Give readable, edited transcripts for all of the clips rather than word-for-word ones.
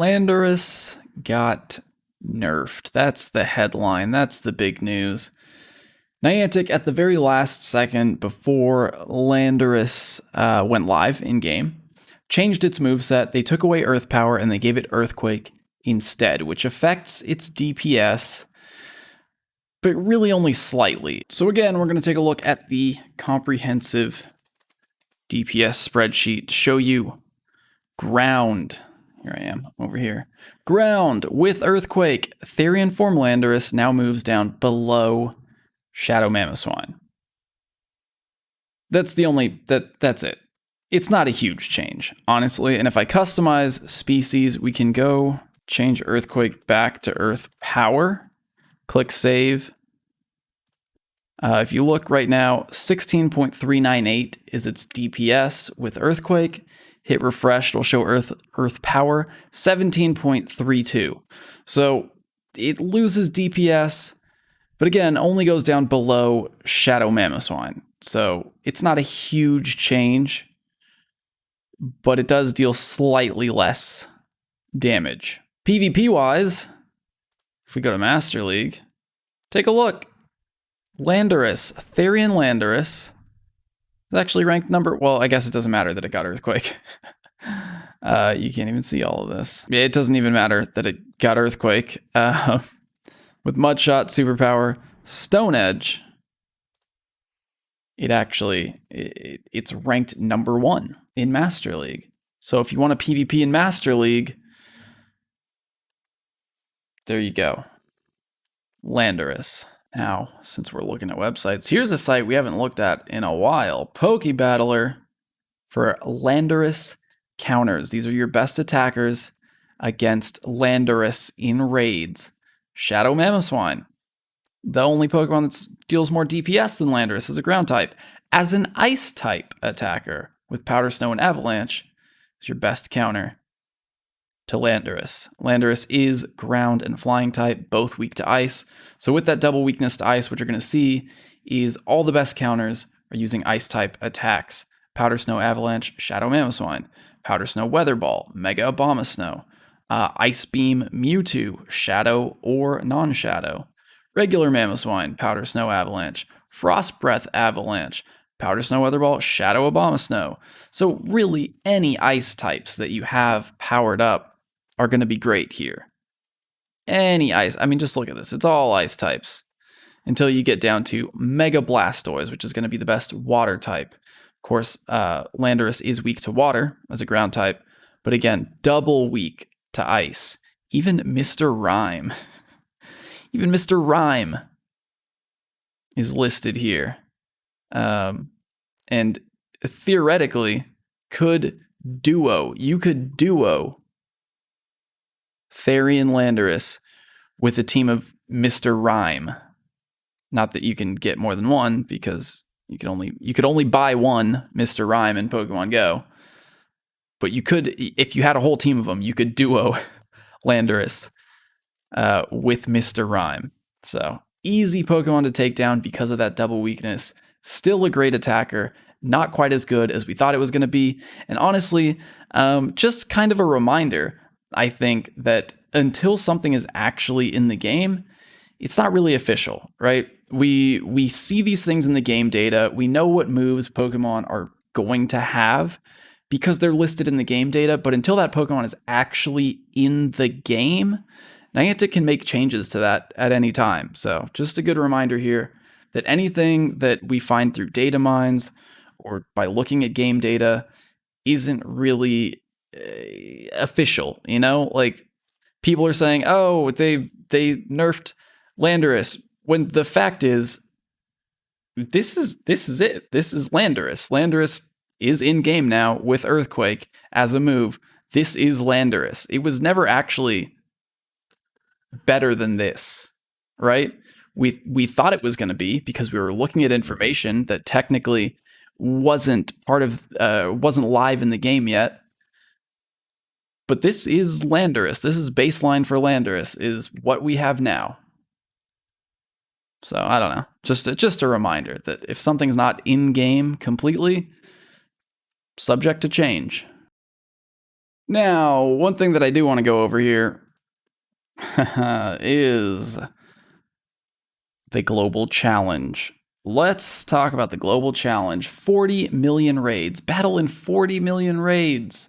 Landorus got nerfed. That's the headline. That's the big news. Niantic, at the very last second before Landorus went live in-game, changed its moveset. They took away Earth Power and they gave it Earthquake instead, which affects its DPS, but really only slightly. So again, we're going to take a look at the comprehensive DPS spreadsheet to show you ground. Here I am, over here. Ground with Earthquake. Therian Forme Landorus now moves down below Shadow Mamoswine. That's the only, that's it. It's not a huge change, honestly. And if I customize species, we can go change Earthquake back to Earth Power. Click Save. If you look right now, 16.398 is its DPS with Earthquake. Hit refresh, it'll show Earth Power, 17.32. So it loses DPS, but again, only goes down below Shadow Mamoswine. So it's not a huge change, but it does deal slightly less damage. PvP-wise, if we go to Master League, take a look. Landorus, Therian Landorus, is actually ranked number... Well, I guess it doesn't matter that it got Earthquake. You can't even see all of this. Yeah, it doesn't even matter that it got Earthquake. With Mudshot, Superpower, Stone Edge, it's ranked number 1 in Master League. So if you want a PvP in Master League, there you go. Landorus. Now, since we're looking at websites, here's a site we haven't looked at in a while. Pokebattler for Landorus Counters. These are your best attackers against Landorus in raids. Shadow Mamoswine, the only Pokemon that deals more DPS than Landorus as a ground type. As an ice type attacker with Powder Snow and Avalanche, is your best counter to Landorus. Landorus is ground and flying type, both weak to ice. So with that double weakness to ice, what you're going to see is all the best counters are using ice type attacks. Powder Snow Avalanche, Shadow Mamoswine, Powder Snow Weather Ball, Mega Abomasnow, Ice Beam Mewtwo, Shadow or non-Shadow, regular Mamoswine, Powder Snow Avalanche, Frost Breath Avalanche, Powder Snow Weather Ball, Shadow Abomasnow. So really any ice types that you have powered up are going to be great here. Any ice, I mean, just look at this. It's all ice types until you get down to Mega Blastoise, which is going to be the best water type. Of course, Landorus is weak to water as a ground type, but again, double weak to ice. Even Mr. Rhyme. Even Mr. Rhyme is listed here. And theoretically, you could duo Therian Landorus with a team of Mr. Rhyme. Not that you can get more than one, because you could only buy one Mr. Rhyme in Pokemon Go. But you could, if you had a whole team of them, you could duo Landorus with Mr. Rhyme. So easy Pokemon to take down because of that double weakness. Still a great attacker, not quite as good as we thought it was going to be. And honestly, just kind of a reminder, I think, that until something is actually in the game, it's not really official, right? We see these things in the game data. We know what moves Pokemon are going to have because they're listed in the game data, but until that Pokemon is actually in the game, Niantic can make changes to that at any time. So just a good reminder here that anything that we find through data mines or by looking at game data isn't really official, you know? Like, people are saying, oh, they nerfed Landorus, when the fact is, this is it. This is Landorus. Landorus is in game now with Earthquake as a move. This is Landorus. It was never actually better than this, right? We thought it was going to be because we were looking at information that technically wasn't live in the game yet. But this is Landorus. This is baseline for Landorus, is what we have now. So I don't know. Just a reminder that if something's not in game completely, subject to change. Now, one thing that I do want to go over here is the global challenge. Let's talk about the global challenge. 40 million raids. Battle in 40 million raids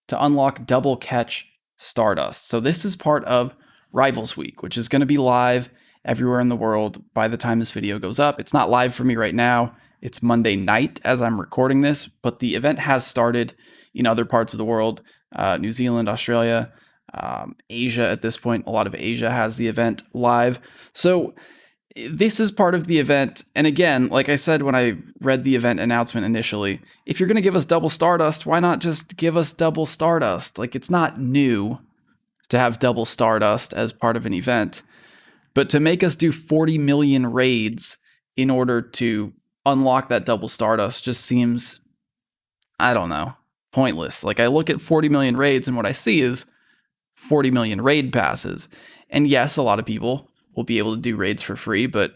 to unlock double catch Stardust. So this is part of Rivals Week, which is going to be live everywhere in the world by the time this video goes up. It's not live for me right now. It's Monday night as I'm recording this, but the event has started in other parts of the world, New Zealand, Australia, Asia at this point. A lot of Asia has the event live. So this is part of the event. And again, like I said when I read the event announcement initially, if you're going to give us double Stardust, why not just give us double Stardust? Like, it's not new to have double Stardust as part of an event, but to make us do 40 million raids in order to unlock that double Stardust just seems, I don't know, pointless. Like, I look at 40 million raids and what I see is 40 million raid passes. And yes, a lot of people will be able to do raids for free, but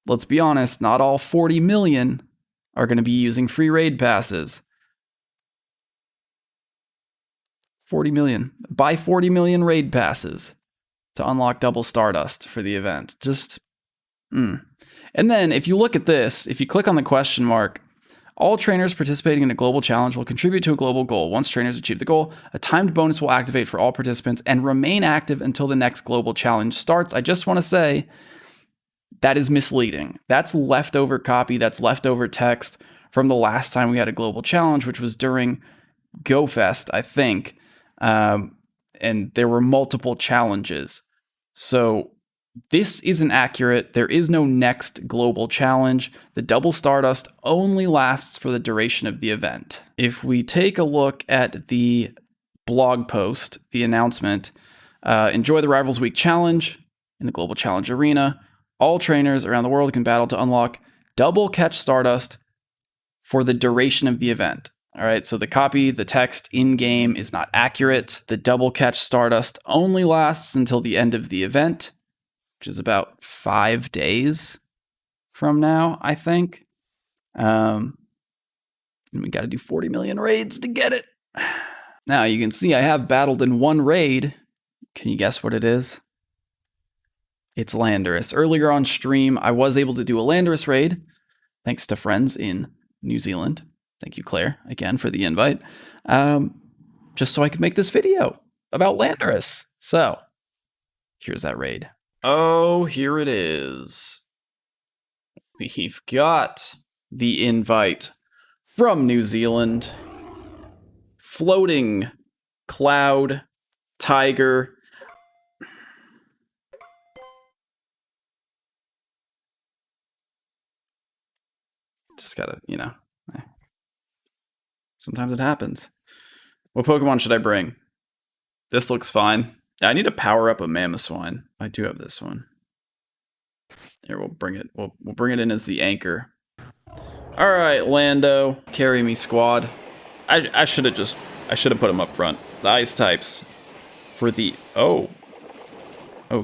let's be honest, not all 40 million are going to be using free raid passes. 40 million. Buy 40 million raid passes to unlock double Stardust for the event. Just, And then if you look at this, if you click on the question mark, all trainers participating in a global challenge will contribute to a global goal. Once trainers achieve the goal, a timed bonus will activate for all participants and remain active until the next global challenge starts. I just want to say that is misleading. That's leftover copy, that's leftover text from the last time we had a global challenge, which was during Go Fest, I think. And there were multiple challenges. So this isn't accurate. There is no next global challenge. The double Stardust only lasts for the duration of the event. If we take a look at the blog post, the announcement, enjoy the Rivals Week challenge in the global challenge arena. All trainers around the world can battle to unlock double catch Stardust for the duration of the event. All right, so the text in-game is not accurate. The double catch Stardust only lasts until the end of the event, which is about 5 days from now, I think. And we got to do 40 million raids to get it. Now, you can see I have battled in one raid. Can you guess what it is? It's Landorus. Earlier on stream, I was able to do a Landorus raid, thanks to friends in New Zealand. Thank you, Claire, again, for the invite. Just so I could make this video about Landorus. So, here's that raid. Oh, here it is. We've got the invite from New Zealand. Floating Cloud Tiger. Just gotta, sometimes it happens. What Pokemon should I bring? This looks fine. I need to power up a Mamoswine. I do have this one. Here, we'll bring it. We'll bring it in as the anchor. All right, Lando, carry me, squad. I should have put him up front. The ice types for the oh,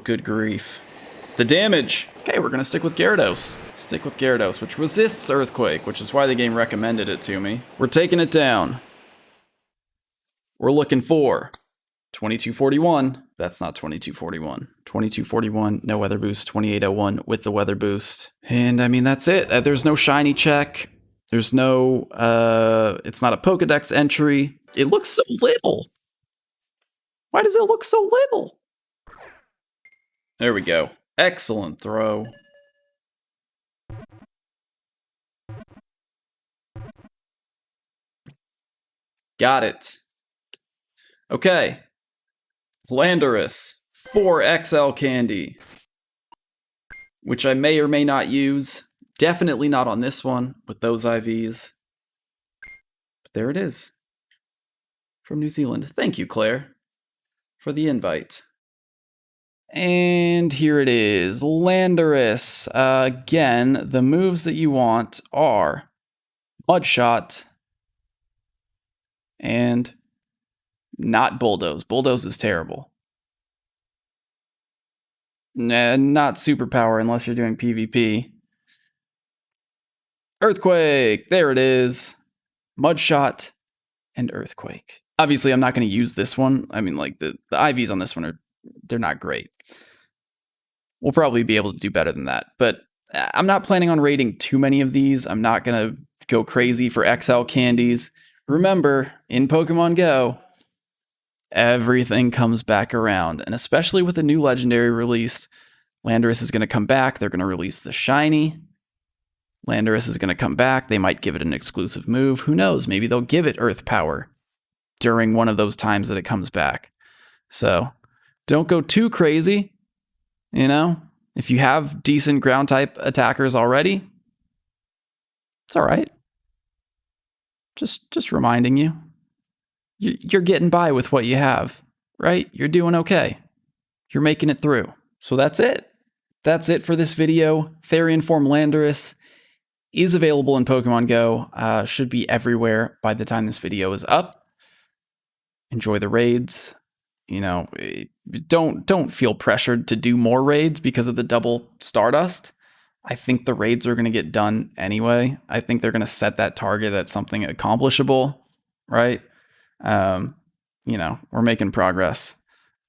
good grief. The damage. Okay, we're gonna stick with Gyarados. Stick with Gyarados, which resists Earthquake, which is why the game recommended it to me. We're taking it down. We're looking for 2241. That's not 2241. 2241, no weather boost. 2801 with the weather boost. And I mean, that's it. There's no shiny check. There's no, it's not a Pokedex entry. It looks so little. Why does it look so little? There we go. Excellent throw. Got it. Okay. Landorus, 4XL candy, which I may or may not use. Definitely not on this one with those IVs. But there it is. From New Zealand. Thank you, Claire, for the invite. And here it is. Landorus. Again, the moves that you want are Mudshot and not Bulldoze. Bulldoze is terrible. Nah, not superpower unless you're doing PvP. Earthquake. There it is. Mudshot and Earthquake. Obviously, I'm not going to use this one. I mean, like the IVs on this one they're not great. We'll probably be able to do better than that, but I'm not planning on raiding too many of these. I'm not going to go crazy for XL candies. Remember, in Pokemon Go, everything comes back around, and especially with the new legendary release, Landorus is going to come back. They're going to release the shiny. Landorus is going to come back. They might give it an exclusive move. Who knows? Maybe they'll give it Earth Power during one of those times that it comes back. So don't go too crazy. You know, if you have decent ground type attackers already, it's all right. Just reminding you, you're getting by with what you have, right? You're doing okay. You're making it through. So that's it. That's it for this video. Therian Forme Landorus is available in Pokemon Go. Should be everywhere by the time this video is up. Enjoy the raids. You know, don't feel pressured to do more raids because of the double Stardust. I think the raids are going to get done anyway. I think they're going to set that target at something accomplishable, right? You know, we're making progress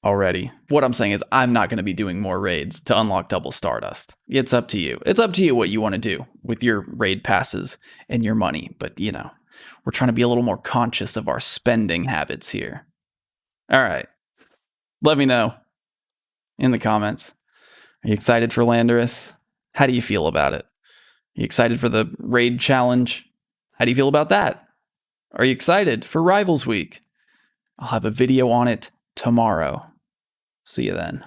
already. What I'm saying is I'm not going to be doing more raids to unlock double Stardust. It's up to you. It's up to you what you want to do with your raid passes and your money. But, you know, we're trying to be a little more conscious of our spending habits here. All right. Let me know in the comments. Are you excited for Landorus? How do you feel about it? Are you excited for the raid challenge? How do you feel about that? Are you excited for Rivals Week? I'll have a video on it tomorrow. See you then.